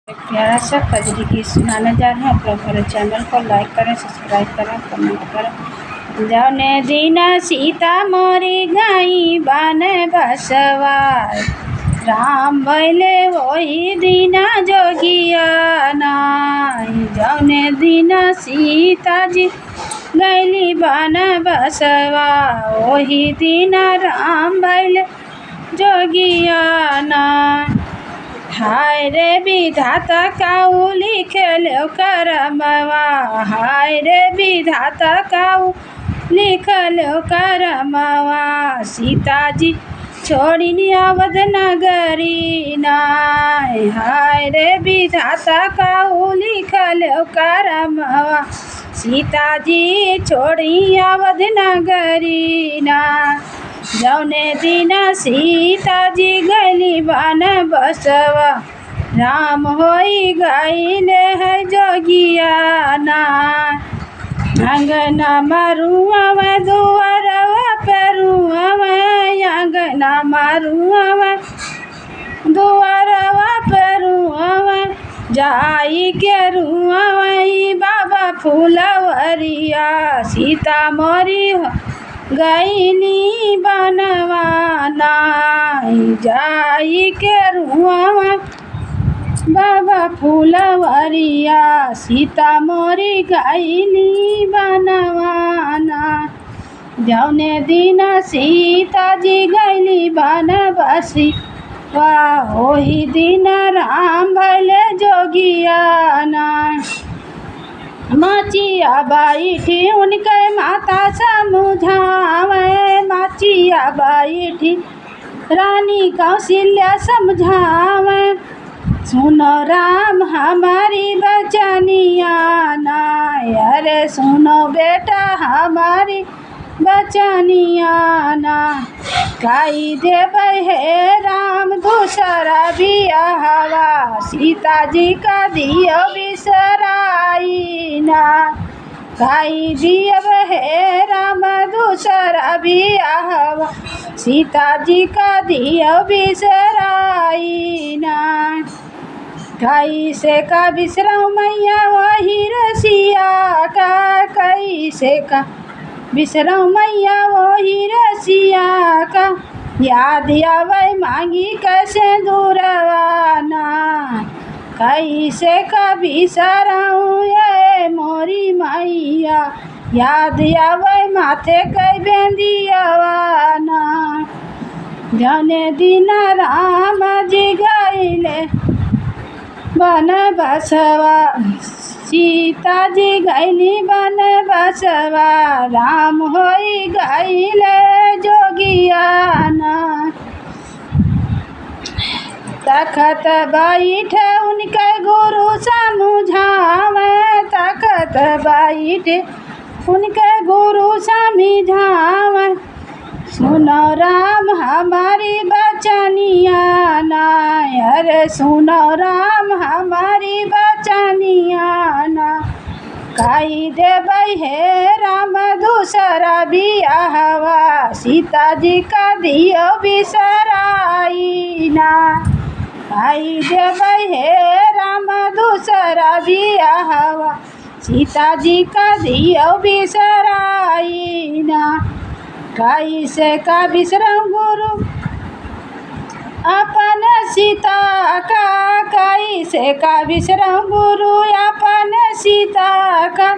एक प्यारा सा कजरी की सुनाने जा रहे हैं। आप लोग मेरे चैनल को लाइक करें, सब्सक्राइब करें, कमेंट करें। जौने दिन सीता मोरी गई बन बसवार, राम भैले वही दिन जोगिया नाई। जौने दिन सीता जी गैली बन बसवा, वही दिन राम भैले जोगिया नाई। हाय रे विधाता काऊ लिखलो करमवा, हाय रे विधाता काऊ लिखलो करमवा। सीता जी छोड़ी अवध नगरी नाय, हाय रे विधाता काऊ लिखलो करमवा। सीता जी छोड़ी अवध नगरी नाय। जौने दिन सीता जी गैली बन बसवा, राम होई गईले है जोगिया नाय। अंगना मारुआ में दुआरवा पेरुआ में, अंगना मारुआ में दुआरवा पेरुआ में, जाई के रुआ में बाबा फूलवरिया। सीता मोरी गईली बनवा नाई, जाई के रुआ बाबा फूलवरिया। सीता मोरी गईली बनवा नाई। जौने दिन सीता जी गईली बन बसी, वाह वही दिन राम भैले जोगिया नाई। माचिया बैठी उनके माता समझावे, माचिया बैठी रानी कौशल्या समझावे। सुनो राम हमारी बचनिया नाय, अरे सुनो बेटा हमारी बचनिया नाय। काई देवे हे राम दूसरा बियाहवा, सीता जी का दियो बिसराई ना। काई दियब हे राम दूसरा बियाहवा, सीता जी का दियो बिसराई ना। कैसे का बिसराऊ मैया वही रसिया का, कैसे का बिसराऊ मैया वही रसिया का। याद आवे मांगी कैसे दूरवा ना, कैसे का बिसराऊ ये मोरी मैया। याद आवे माथे कई बेंदियावा ना। जौने दिन राम जी गईले बन बसवा, सीता जी गईली बन बसवा, राम होई गईले जोगिया नाय। तखत बैठे उनके गुरु समझावे, तखत बैठे उनके गुरु समझावे। सुनो राम हमारी बचनिया नाय, अरे सुनो राम हमारी बचनिया नाय। काई देवे हे राम दूसरा बियाहवा, सीता जी का दियो बिसराई ना। काई देवे हे राम दूसरा बियाहवा, सीता जी का दियो बिसराई ना। कैसे का बिसराऊ गुरु अपन सीता का, कैसे का बिसराऊ गुरु अपन सीता का।